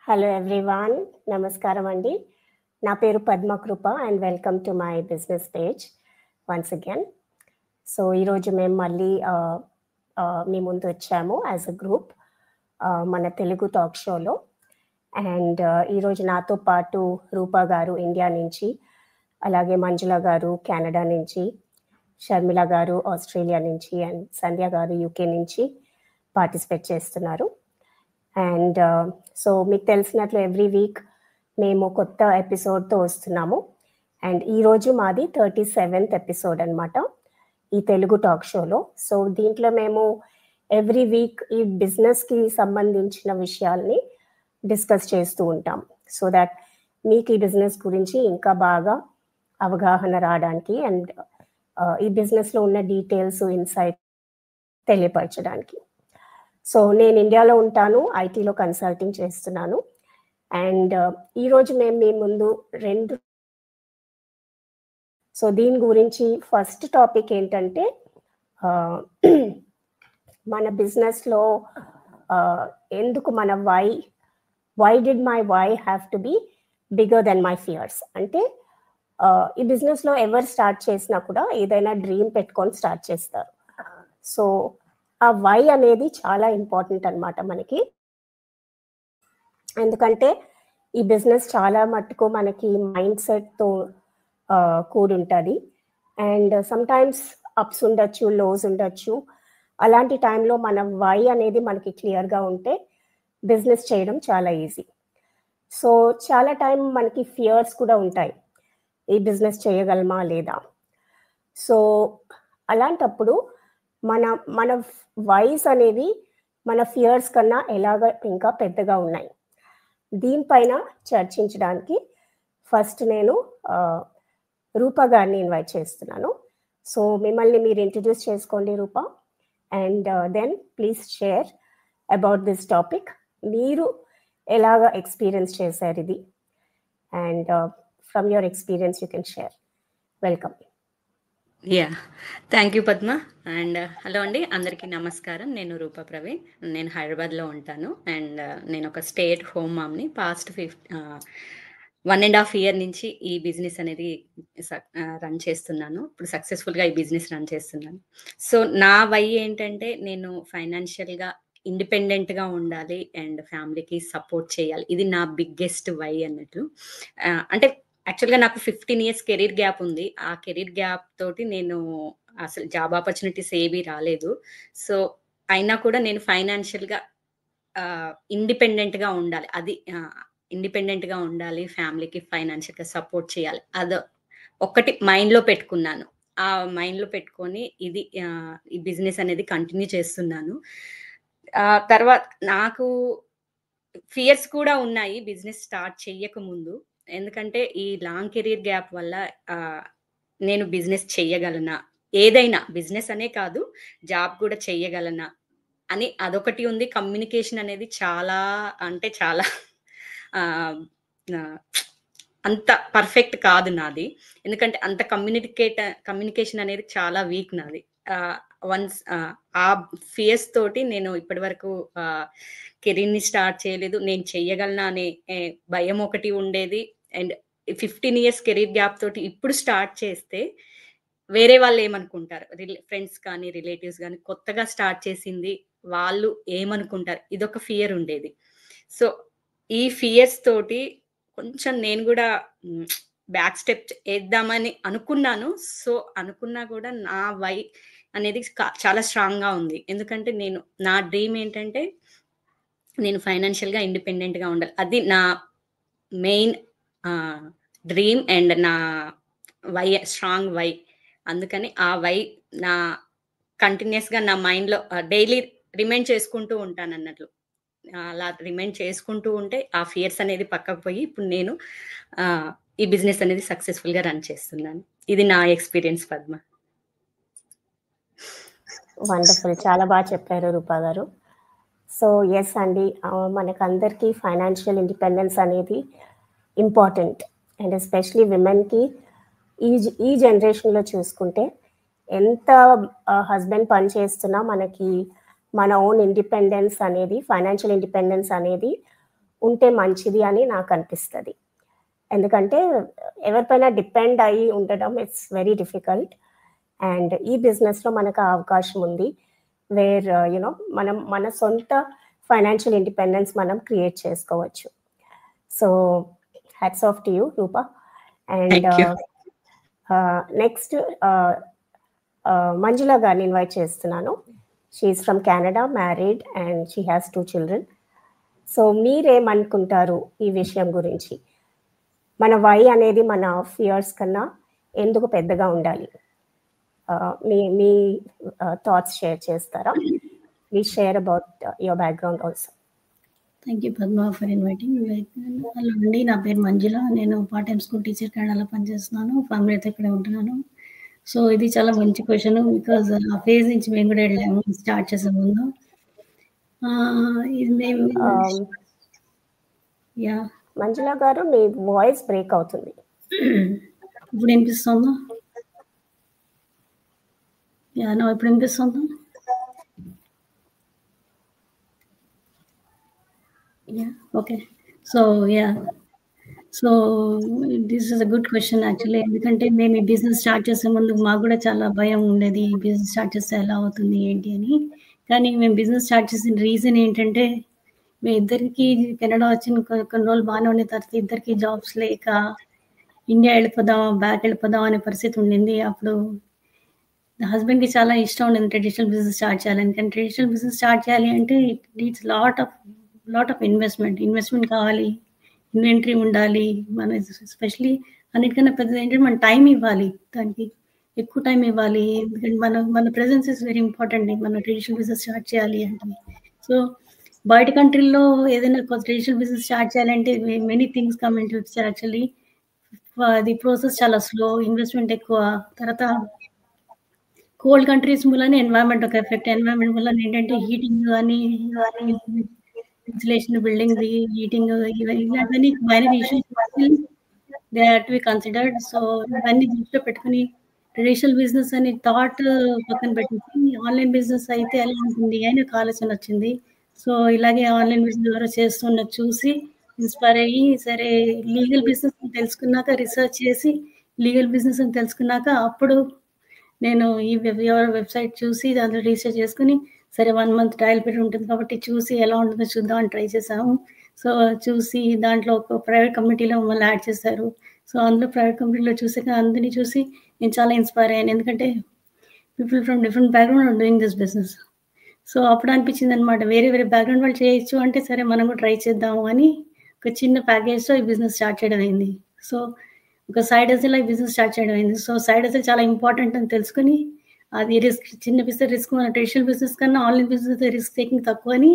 Hello everyone, నమస్కారం అండి. నా పేరు Padmakrupa and welcome to my business page once again. So ఈరోజు మేము మళ్ళీ మీ ముందు వచ్చాము యాజ్ అ గ్రూప్ మన తెలుగు టాక్ షోలో. అండ్ ఈరోజు నాతో పాటు రూపా గారు ఇండియా నుంచి, అలాగే మంజుల గారు కెనడా నుంచి, షర్మిల గారు ఆస్ట్రేలియా నుంచి అండ్ సంధ్య గారు యూకే నుంచి పార్టిసిపేట్ చేస్తున్నారు. అండ్ సో మీకు తెలిసినట్లు ఎవ్రీ వీక్ మేము కొత్త ఎపిసోడ్తో వస్తున్నాము. అండ్ ఈరోజు మాది 37th ఎపిసోడ్ అనమాట ఈ తెలుగు టాక్ షోలో. సో దీంట్లో మేము ఎవ్రీ వీక్ ఈ బిజినెస్కి సంబంధించిన విషయాల్ని డిస్కస్ చేస్తూ ఉంటాం, సో దట్ మీకు ఈ బిజినెస్ గురించి ఇంకా బాగా అవగాహన రావడానికి అండ్ ఈ బిజినెస్లో ఉన్న డీటెయిల్స్, ఇన్సైట్ తెలియపరచడానికి. సో నేను ఇండియాలో ఉంటాను, ఐటీలో కన్సల్టింగ్ చేస్తున్నాను. అండ్ ఈరోజు మేము మీ ముందు సో దీని గురించి ఫస్ట్ టాపిక్ ఏంటంటే మన బిజినెస్లో ఎందుకు మన why did my why have to be bigger than my fears. అంటే ఈ బిజినెస్లో ఎవరు స్టార్ట్ చేసినా కూడా ఏదైనా డ్రీమ్ పెట్టుకొని స్టార్ట్ చేస్తారు. సో ఆ వై అనేది చాలా ఇంపార్టెంట్ అనమాట మనకి. ఎందుకంటే ఈ బిజినెస్ చాలా మట్టుకు మనకి మైండ్ సెట్తో కూడి ఉంటుంది. అండ్ సమ్టైమ్స్ అప్స్ ఉండొచ్చు, లోస్ ఉండొచ్చు. అలాంటి టైంలో మన వై అనేది మనకి క్లియర్గా ఉంటే బిజినెస్ చేయడం చాలా ఈజీ. సో చాలా టైం మనకి ఫియర్స్ కూడా ఉంటాయి, ఈ బిజినెస్ చేయగలమా లేదా. సో అలాంటప్పుడు మన వైస్ అనేవి మన ఫియర్స్ కన్నా ఎలాగ ఇంకా పెద్దగా ఉన్నాయి. దీనిపైన చర్చించడానికి ఫస్ట్ నేను రూపా గారిని ఇన్వైట్ చేస్తున్నాను. సో మిమ్మల్ని మీరు ఇంట్రడ్యూస్ చేసుకోండి Rupa, and then please share about this topic. మీరు ఎలాగ ఎక్స్పీరియన్స్ చేశారు ఇది, and from your experience you can share. Welcome. Thank you Padma. And hello అండి, అందరికీ నమస్కారం. నేను రూపా ప్రవీణ్, నేను హైదరాబాద్లో ఉంటాను. అండ్ నేను ఒక స్టేట్ హోమ్ మామ్ని. పాస్ట్ 1.5 year నుంచి ఈ బిజినెస్ అనేది రన్ చేస్తున్నాను. ఇప్పుడు సక్సెస్ఫుల్గా ఈ బిజినెస్ రన్ చేస్తున్నాను. సో నా వై ఏంటంటే, నేను ఫైనాన్షియల్గా ఇండిపెండెంట్గా ఉండాలి అండ్ ఫ్యామిలీకి సపోర్ట్ చేయాలి. ఇది నా బిగ్గెస్ట్ వై అన్నట్టు. అంటే యాక్చువల్గా నాకు 15 years కెరీర్ గ్యాప్ ఉంది. ఆ కెరీర్ గ్యాప్ తోటి నేను అసలు జాబ్ ఆపర్చునిటీస్ ఏవి రాలేదు. సో అయినా కూడా నేను ఫైనాన్షియల్గా ఇండిపెండెంట్గా ఉండాలి. అది ఇండిపెండెంట్గా ఉండాలి, ఫ్యామిలీకి ఫైనాన్షియల్గా సపోర్ట్ చేయాలి. అది ఒక్కటి మైండ్లో పెట్టుకున్నాను. ఆ మైండ్లో పెట్టుకొని ఇది ఈ బిజినెస్ అనేది కంటిన్యూ చేస్తున్నాను. తర్వాత నాకు ఫియర్స్ కూడా ఉన్నాయి బిజినెస్ స్టార్ట్ చెయ్యక ముందు. ఎందుకంటే ఈ లాంగ్ కెరీర్ గ్యాప్ వల్ల నేను బిజినెస్ చెయ్యగలనా, ఏదైనా బిజినెస్ అనే కాదు జాబ్ కూడా చెయ్యగలనా అని అదొకటి ఉంది. కమ్యూనికేషన్ అనేది చాలా అంటే చాలా అంత పర్ఫెక్ట్ కాదు నాది. ఎందుకంటే అంత కమ్యూనికేషన్ అనేది చాలా వీక్ నాది. వన్స్ ఆ ఫియర్స్ తోటి నేను ఇప్పటి వరకు కెరీర్ని స్టార్ట్ చేయలేదు. నేను చెయ్యగలనా అనే భయం ఒకటి ఉండేది. అండ్ 15 years కెరీర్ గ్యాప్ తోటి ఇప్పుడు స్టార్ట్ చేస్తే వేరే వాళ్ళు ఏమనుకుంటారు, ఫ్రెండ్స్ కానీ రిలేటివ్స్ కానీ, కొత్తగా స్టార్ట్ చేసింది వాళ్ళు ఏమనుకుంటారు, ఇదొక ఫియర్ ఉండేది. సో ఈ ఫియర్స్ తోటి కొంచెం నేను కూడా బ్యాక్ స్టెప్ వేద్దామని అనుకున్నాను. సో అనుకున్నా కూడా నా వై అనేది చాలా స్ట్రాంగ్గా ఉంది. ఎందుకంటే నా డ్రీమ్ ఏంటంటే నేను ఫైనాన్షియల్గా ఇండిపెండెంట్గా ఉండాలి. అది నా మెయిన్ డ్రీమ్ అండ్ నా వై, స్ట్రాంగ్ వై. అందుకని ఆ వై నా కంటిన్యూస్గా నా మైండ్లో డైలీ రిమైండ్ చేసుకుంటూ ఉంటాను అన్నట్లు. అలా రిమైండ్ చేసుకుంటూ ఉంటే ఆ ఫియర్స్ అనేది పక్కకు పోయి ఇప్పుడు నేను ఈ బిజినెస్ అనేది సక్సెస్ఫుల్గా రన్ చేస్తున్నాను. ఇది నా ఎక్స్పీరియన్స్ పద్మ. వండర్ఫుల్, చాలా బాగా చెప్పారు రూపా గారు. సో ఎస్ అండి, మనకందరికీ ఫైనాన్షియల్ ఇండిపెండెన్స్ అనేది ఇంపార్టెంట్. అండ్ ఎస్పెషలీ విమెన్కి ఈ జనరేషన్లో చూసుకుంటే ఎంత హస్బెండ్ పని చేస్తున్నా మనకి మన ఓన్ ఇండిపెండెన్స్ అనేది, ఫైనాన్షియల్ ఇండిపెండెన్స్ అనేది ఉంటే మంచిది అని నాకు అనిపిస్తుంది. ఎందుకంటే ఎవరిపైన డిపెండ్ అయ్యి ఉండడం ఇట్స్ వెరీ డిఫికల్ట్. అండ్ ఈ బిజినెస్లో మనకు ఆ అవకాశం ఉంది వేర్ యునో మనం మన సొంత ఫైనాన్షియల్ ఇండిపెండెన్స్ మనం క్రియేట్ చేసుకోవచ్చు. So hats off to you Rupa. And next Manjula గారిని ఇన్వైట్ చేస్తున్నాను. She's from Canada, married and she has 2 children. So మీరేమనుకుంటారు ఈ విషయం గురించి? మన వై అనేది మన ఫియర్స్ కన్నా ఎందుకు పెద్దగా ఉండాలి? మీ థాట్స్ షేర్ చేస్తారా? Please share about your background also. Thank you Padma for inviting. Hello అండి, నా పేరు మంజుల. నేను పార్ట్ టైం స్కూల్ టీచర్ కెనడాలో పనిచేస్తున్నాను. ఫ్యామిలీతో ఇక్కడే ఉంటున్నాను. సో ఇది చాలా మంచి క్వశ్చన్, బికాజ్ ఆ ఫేజ్ నుంచి మేము కూడా వెళ్ళాము స్టార్ట్ చేసే ముందు. ఇది మేము యా మంజుల గారు మీ వాయిస్ బ్రేక్ అవుతుంది. ఇప్పుడు వినిపిస్తుందా? యా నా ఇప్పుడు వినిపిస్తుందా? Yeah okay. So this is a good question actually. ఎందుకంటే మేము ఈ బిజినెస్ స్టార్ట్ చేసే ముందు మాకు కూడా చాలా భయం ఉండేది, ఈ బిజినెస్ స్టార్ట్ చేస్తే ఎలా అవుతుంది ఏంటి అని. కానీ మేము బిజినెస్ స్టార్ట్ చేసిన రీజన్ ఏంటంటే, మీ ఇద్దరికి కెనడా వచ్చిన కొన్ని రోజులు బాగానే ఉన్న తర్వాత ఇద్దరికి జాబ్స్ లేక ఇండియా బ్యాక్ వెళ్ళిపోదాం అనే పరిస్థితి ఉండింది. అప్పుడు హస్బెండ్కి చాలా ఇష్టం ఉండేది ట్రెడిషనల్ బిజినెస్ స్టార్ట్ చేయాలని. కానీ ట్రెడిషనల్ బిజినెస్ స్టార్ట్ చేయాలి అంటే it needs lot of investment కావాలి, ఇన్వెంటరీ ఉండాలి. మన ఎస్పెషలీ అన్నిటికన్నా పెద్దది ఏంటంటే మన టైం ఇవ్వాలి, దానికి ఎక్కువ టైం ఇవ్వాలి. ఎందుకంటే మన ప్రెజెన్స్ ఇస్ వెరీ ఇంపార్టెంట్ మన ట్రెడిషనల్ బిజినెస్ స్టార్ట్ చేయాలి అంటే. సో బయట కంట్రీల్లో ఏదైనా ట్రెడిషనల్ బిజినెస్ స్టార్ట్ చేయాలంటే many things come into picture. Actually అది ప్రాసెస్ చాలా స్లో, ఇన్వెస్ట్మెంట్ ఎక్కువ. తర్వాత కోల్డ్ కంట్రీస్ వల్లనే ఎన్వైరన్మెంట్ ఒక ఎఫెక్ట్. ఎన్వైరన్మెంట్ వల్ల ఏంటంటే హీటింగ్ కానీ, ఇన్సులేషన్, బిల్డింగ్ హీటింగ్, ఇలాంటివన్నీ minor issues they have to be considered. So ఇవన్నీ దృష్టిలో పెట్టుకుని ట్రెడిషనల్ బిజినెస్ అని థాట్ పక్కన పెట్టేసి ఆన్లైన్ బిజినెస్ అయితే ఎలా ఉంటుంది అని ఒక ఆలోచన వచ్చింది. సో ఇలాగే ఆన్లైన్ బిజినెస్ ద్వారా చేస్తున్నది చూసి ఇన్స్పైర్ అయ్యి, సరే లీగల్ బిజినెస్ తెలుసుకున్నాక, రీసెర్చ్ చేసి లీగల్ బిజినెస్ అని తెలుసుకున్నాక అప్పుడు నేను ఈ వెబ్సైట్ చూసి దాంట్లో రీసెర్చ్ చేసుకుని, సరే 1 month ట్రయల్ పీరియడ్ ఉంటుంది కాబట్టి చూసి ఎలా ఉంటుందో చూద్దాం అని ట్రై చేసాము. సో చూసి దాంట్లో ఒక ప్రైవేట్ కమ్యూనిటీలో మమ్మల్ని యాడ్ చేశారు. సో అందులో ప్రైవేట్ కమ్యూనిటీలో చూసాక అందరినీ చూసి నేను చాలా ఇన్స్పైర్ అయ్యాను. ఎందుకంటే people from different background or doing this business. So అప్పుడు అనిపించింది అనమాట, వేరే బ్యాక్గ్రౌండ్ వాళ్ళు చేయొచ్చు అంటే సరే మనం కూడా ట్రై చేద్దాము అని ఒక చిన్న ప్యాకేజ్తో ఈ బిజినెస్ స్టార్ట్ చేయడం అయింది. సో ఒక సైడ్ హజిల్ ఈ బిజినెస్ స్టార్ట్ చేయడం అయింది. సో సైడ్ హజిల్ చాలా ఇంపార్టెంట్ అని తెలుసుకుని, అది చిన్న బిజినెస్ రిస్క్, మన ట్రెడిషనల్ బిజినెస్ కన్నా ఆన్లైన్ బిజినెస్ రిస్క్ టేకింగ్ తక్కువ అని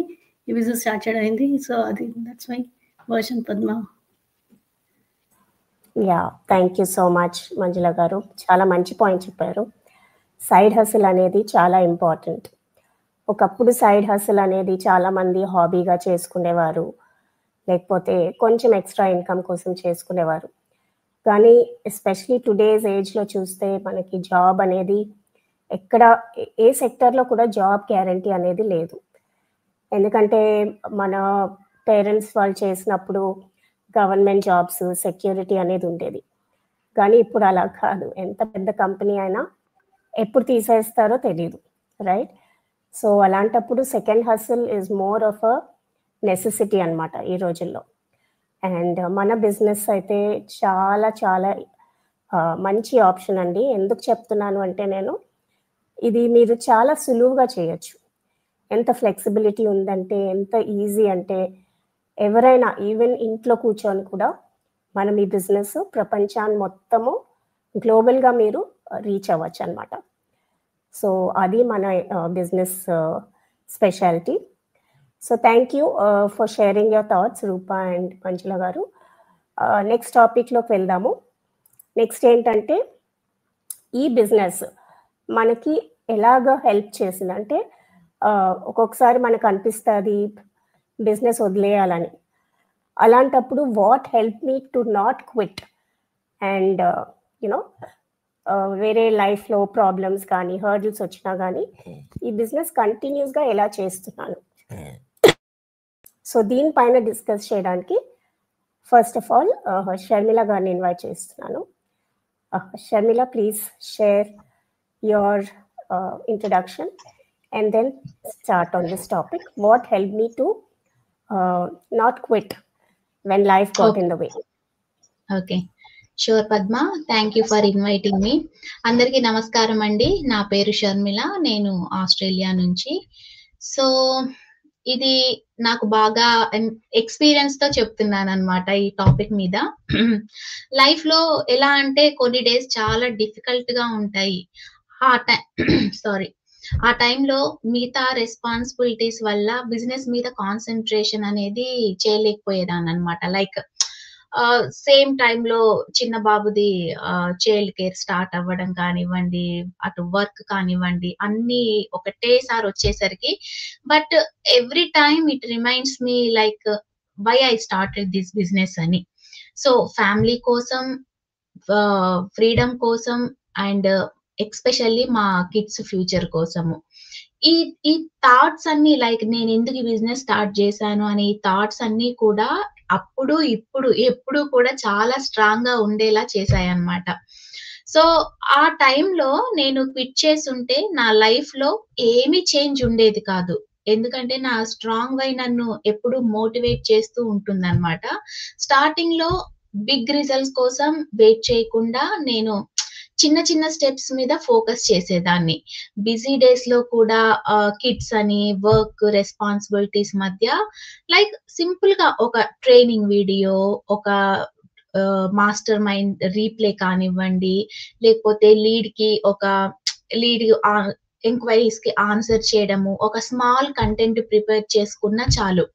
ఈ బిజినెస్ స్టార్ట్ చేయడం అయింది. So that's my version Padma. Yeah, thank you so much Manjula గారు, చాలా మంచి పాయింట్ చెప్పారు. సైడ్ హసిల్ అనేది చాలా ఇంపార్టెంట్. ఒకప్పుడు సైడ్ హసిల్ అనేది చాలామంది హాబీగా చేసుకునేవారు, లేకపోతే కొంచెం ఎక్స్ట్రా ఇన్కమ్ కోసం చేసుకునేవారు. కానీ ఎస్పెషలీ టుడేస్ ఏజ్లో చూస్తే మనకి జాబ్ అనేది ఎక్కడ ఏ సెక్టర్లో కూడా జాబ్ గ్యారంటీ అనేది లేదు. ఎందుకంటే మన పేరెంట్స్ వాళ్ళు చేసినప్పుడు గవర్నమెంట్ జాబ్స్, సెక్యూరిటీ అనేది ఉండేది. కానీ ఇప్పుడు అలా కాదు. ఎంత పెద్ద కంపెనీ అయినా ఎప్పుడు తీసేస్తారో తెలియదు, రైట్? సో అలాంటప్పుడు second hustle is more of a necessity అనమాట ఈ రోజుల్లో. అండ్ మన బిజినెస్ అయితే చాలా చాలా మంచి ఆప్షన్ అండి. ఎందుకు చెప్తున్నాను అంటే, నేను ఇది మీరు చాలా సులువుగా చేయొచ్చు. ఎంత ఫ్లెక్సిబిలిటీ ఉందంటే, ఎంత ఈజీ అంటే, ఎవరైనా ఈవెన్ ఇంట్లో కూర్చొని కూడా మనం ఈ బిజినెస్ ప్రపంచాన్ని మొత్తము గ్లోబల్గా మీరు రీచ్ అవ్వచ్చు అనమాట. సో అది మన business speciality. So thank you for sharing your thoughts Rupa and Manjula గారు. నెక్స్ట్ టాపిక్లోకి వెళ్దాము. నెక్స్ట్ ఏంటంటే, ఈ బిజినెస్ మనకి ఎలాగ హెల్ప్ చేసిందంటే, ఒక్కొక్కసారి మనకు అనిపిస్తుంది బిజినెస్ వదిలేయాలని. అలాంటప్పుడు what help me to not quit and you know వేరే లైఫ్లో ప్రాబ్లమ్స్ కానీ హర్డిల్స్ వచ్చినా కానీ ఈ బిజినెస్ కంటిన్యూస్గా ఎలా చేస్తున్నాను. సో దీనిపైన డిస్కస్ చేయడానికి ఫస్ట్ ఆఫ్ ఆల్ షర్మిల గారిని ఇన్వైట్ చేస్తున్నాను. Sharmila, please share your introduction and then start on this topic. What helped me to not quit when life got in the way? Okay, sure Padma, thank you for inviting me. Andariki namaskaram andi, na peru Sharmila, nenu Australia nunchi. So ఇది నాకు బాగా experience తో చెప్తున్నాను అనమాట ఈ topic మీద. Life లో ఎలా అంటే కొన్ని డేస్ చాలా డిఫికల్ట్ గా ఉంటాయి. ఆ టైంలో మిగతా రెస్పాన్సిబిలిటీస్ వల్ల బిజినెస్ మీద కాన్సన్ట్రేషన్ అనేది చేయలేకపోయేదాన్ని అనమాట. లైక్ సేమ్ టైంలో చిన్న బాబుది చైల్డ్ కేర్ స్టార్ట్ అవ్వడం కానివ్వండి, అటు వర్క్ కానివ్వండి, అన్ని ఒకటేసారి వచ్చేసరికి but every time it reminds me like why I started this business అని. సో ఫ్యామిలీ కోసం, ఫ్రీడమ్ కోసం అండ్ ఎక్స్పెషల్లీ మా కిడ్స్ ఫ్యూచర్ కోసము. ఈ థాట్స్ అన్ని లైక్ నేను ఎందుకు ఈ బిజినెస్ స్టార్ట్ చేశాను అనే ఈ థాట్స్ అన్ని కూడా అప్పుడు ఇప్పుడు ఎప్పుడు కూడా చాలా స్ట్రాంగ్ గా ఉండేలా చేశాయన్నమాట. సో ఆ టైంలో నేను క్విట్ చేసి ఉంటే నా లైఫ్ లో ఏమీ చేంజ్ ఉండేది కాదు. ఎందుకంటే నా స్ట్రాంగ్ వై నన్ను ఎప్పుడు మోటివేట్ చేస్తూ ఉంటుంది అనమాట. స్టార్టింగ్ లో బిగ్ రిజల్ట్స్ కోసం వెయిట్ చేయకుండా నేను చిన్న చిన్న స్టెప్స్ మీద ఫోకస్ చేసేదాన్ని. బిజీ డేస్ లో కూడా కిడ్స్ అని, వర్క్, రెస్పాన్సిబిలిటీస్ మధ్య లైక్ సింపుల్ గా ఒక ట్రైనింగ్ వీడియో, ఒక మాస్టర్ మైండ్ రీప్లే కానివ్వండి, లేకపోతే లీడ్ ఎంక్వైరీస్ కి ఆన్సర్ చేయడము, ఒక స్మాల్ కంటెంట్ ప్రిపేర్ చేసుకున్నా చాలు.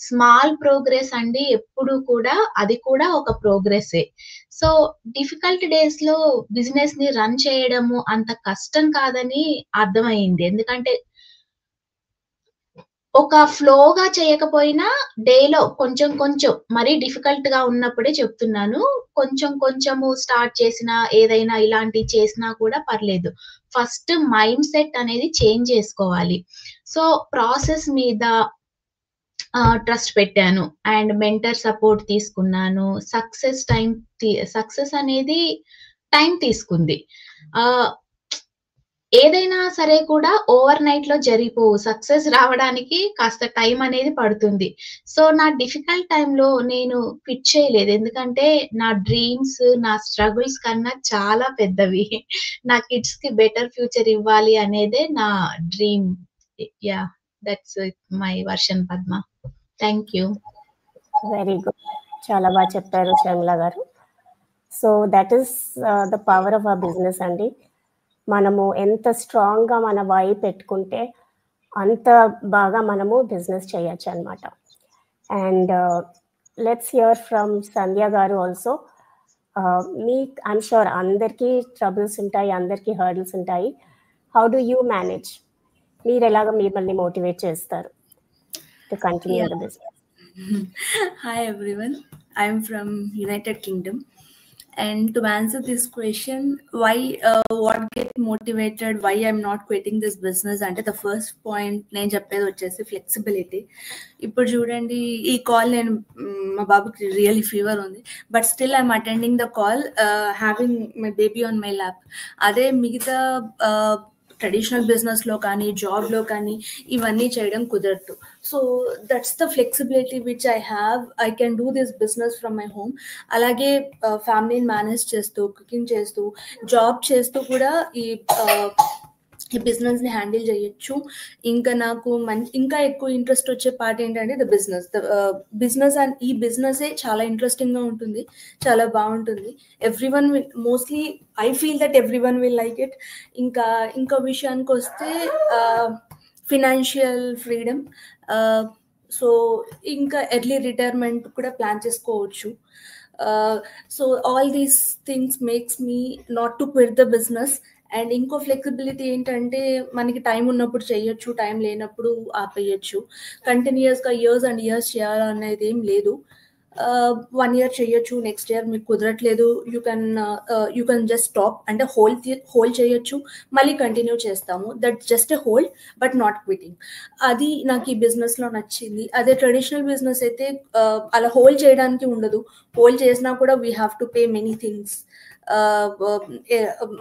స్మాల్ ప్రోగ్రెస్ అండి ఎప్పుడు కూడా, అది కూడా ఒక ప్రోగ్రెసే. సో డిఫికల్ట్ డేస్ లో బిజినెస్ ని రన్ చేయడము అంత కష్టం కాదని అర్థమైంది. ఎందుకంటే ఒక ఫ్లోగా చేయకపోయినా డేలో కొంచెం కొంచెం, మరీ డిఫికల్ట్ గా ఉన్నప్పుడే చెప్తున్నాను, కొంచెం కొంచెము స్టార్ట్ చేసినా, ఏదైనా ఇలాంటి చేసినా కూడా పర్లేదు. ఫస్ట్ మైండ్ సెట్ అనేది చేంజ్ చేసుకోవాలి. సో ప్రాసెస్ మీద ట్రస్ట్ పెట్టాను అండ్ మెంటర్ సపోర్ట్ తీసుకున్నాను. సక్సెస్ అనేది టైం తీసుకుంది. ఏదైనా సరే కూడా ఓవర్ నైట్ లో జరిగిపోవు. సక్సెస్ రావడానికి కాస్త టైం అనేది పడుతుంది. సో నా డిఫికల్ట్ టైంలో నేను క్విట్ చేయలేదు. ఎందుకంటే నా డ్రీమ్స్, నా స్ట్రగుల్స్ కన్నా చాలా పెద్దవి. నా కిడ్స్ కి బెటర్ ఫ్యూచర్ ఇవ్వాలి అనేదే నా dream. Yeah, that's my version Padma. Thank you. Very good, చాలా బాగా చెప్పారు షర్మిల గారు. So that is the power of our business అండి. మనము ఎంత స్ట్రాంగ్గా మన వై పెట్టుకుంటే అంత బాగా మనము బిజినెస్ చేయొచ్చు అనమాట. అండ్ లెట్స్ హియర్ ఫ్రమ్ సంధ్య గారు ఆల్సో. ఐమ్ షూర్ అందరికీ ట్రబుల్స్ ఉంటాయి, అందరికీ హర్డిల్స్ ఉంటాయి. How do you manage? మీరు ఎలాగ మిమ్మల్ని మోటివేట్ చేస్తారు to continue the business? Hi everyone, I am from United Kingdom, and to answer this question, why what get motivated, why I'm not quitting this business, అంటే the first point నేను చెప్పేది వచ్చేసి flexibility. ఇప్పుడు చూడండి, ఈ call నేను మా బాబుకి రియల్లీ ఫీవర్ ఉంది, but still I'm attending the call having my baby on my lap. అదే మిగతా ట్రెడిషనల్ బిజినెస్లో కానీ, జాబ్లో కానీ ఇవన్నీ చేయడం కుదరదు. So that's the flexibility which I have. I can do this business from my home. అలాగే ఫ్యామిలీని మేనేజ్ చేస్తూ, కుకింగ్ చేస్తూ, జాబ్ చేస్తూ కూడా ఈ బిజినెస్ని హ్యాండిల్ చేయొచ్చు. ఇంకా నాకు ఇంకా ఎక్కువ ఇంట్రెస్ట్ వచ్చే పార్ట్ ఏంటంటే ద బిజినెస్ అండ్ ఈ బిజినెసే చాలా ఇంట్రెస్టింగ్గా ఉంటుంది, చాలా బాగుంటుంది. Everyone mostly I feel that everyone will like it. ఇంకా విషయానికి వస్తే ఫినాన్షియల్ ఫ్రీడమ్. సో ఇంకా ఎర్లీ రిటైర్మెంట్ కూడా ప్లాన్ చేసుకోవచ్చు. So all these things makes me not to quit the business. And ఇంకో ఫ్లెక్సిబిలిటీ ఏంటంటే మనకి టైం ఉన్నప్పుడు చేయొచ్చు, టైం లేనప్పుడు ఆపేయచ్చు. కంటిన్యూస్గా ఇయర్స్ అండ్ ఇయర్స్ చేయాలనేది ఏం లేదు. 1 year చేయొచ్చు, నెక్స్ట్ ఇయర్ మీకు కుదరట్లేదు, యూ కెన్ జస్ట్ స్టాప్, అంటే హోల్డ్ చేయొచ్చు, మళ్ళీ కంటిన్యూ చేస్తాము. That just a hold but not quitting. అది నాకు ఈ బిజినెస్లో నచ్చింది. అదే ట్రెడిషనల్ బిజినెస్ అయితే అలా హోల్డ్ చేయడానికి ఉండదు. హోల్డ్ చేసినా కూడా we have to pay many things.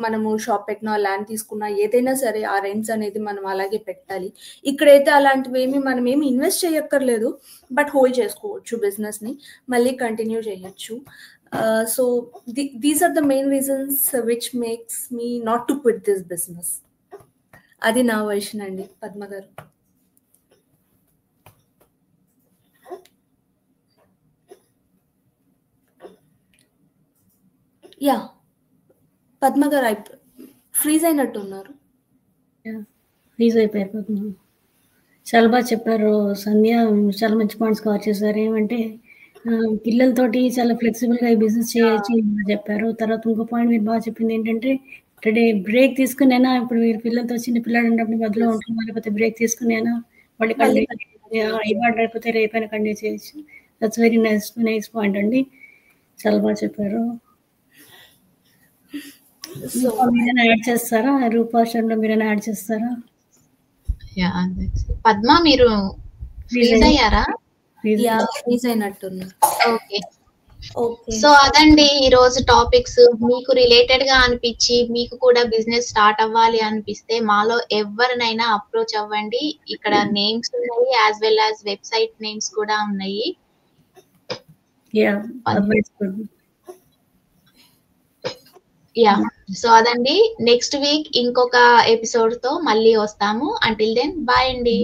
మనము షాప్ పెట్టినా, ల్యాండ్ తీసుకున్నా, ఏదైనా సరే ఆ రెంట్స్ అనేది మనం అలాగే పెట్టాలి. ఇక్కడైతే అలాంటివి మనం ఏమి ఇన్వెస్ట్ చేయక్కర్లేదు, బట్ హోల్డ్ చేసుకోవచ్చు బిజినెస్ని, మళ్ళీ కంటిన్యూ చేయొచ్చు. So these are the main reasons which makes me not to quit this business. అది నా వర్షన్ అండి. పద్మ గారు. యా, పద్మ గారు ఫ్రీజ్ అయినట్టు ఉన్నారు. ఫ్రీజ్ అయిపోయారు పద్మ. చాలా బాగా చెప్పారు సంధ్య, చాలా మంచి పాయింట్స్ కవర్ చేశారు. ఏమంటే పిల్లలతోటి చాలా ఫ్లెక్సిబుల్గా ఈ బిజినెస్ చేయొచ్చు చెప్పారు. తర్వాత ఇంకో పాయింట్ మీరు బాగా చెప్పింది ఏంటంటే బ్రేక్ తీసుకునేనా, ఇప్పుడు మీరు పిల్లలతో చిన్న పిల్లలు ఉన్నప్పుడు మధ్యలో ఉంటుంది, లేకపోతే బ్రేక్ తీసుకునేనా మళ్ళీ కంటిన్యూ, ఇవాళ లేకపోతే రేపైనా కంటిన్యూ చేయొచ్చు. దట్స్ వెరీ నైస్ పాయింట్ అండి. చాలా బాగా చెప్పారు. మీరైనా యాడ్ చేస్తారా? రూపా శర్మ మీరైనా యాడ్ చేస్తారా? పద్మ మీరు ఫ్రీజ్ అయ్యారా? ఫ్రీజ్ అయినట్టున్నారు. ఓకే. సో అదండి ఈ రోజు టాపిక్స్. మీకు రిలేటెడ్ గా అనిపించి మీకు కూడా బిజినెస్ స్టార్ట్ అవ్వాలి అనిపిస్తే మాలో ఎవరినైనా అప్రోచ్ అవ్వండి. ఇక్కడ నేమ్స్ ఉన్నాయి, as well as website names కూడా ఉన్నాయి. సో అదండి, నెక్స్ట్ వీక్ ఇంకొక ఎపిసోడ్ తో మళ్ళీ వస్తాము. అంటిల్ దెన్ బాయ్ అండి.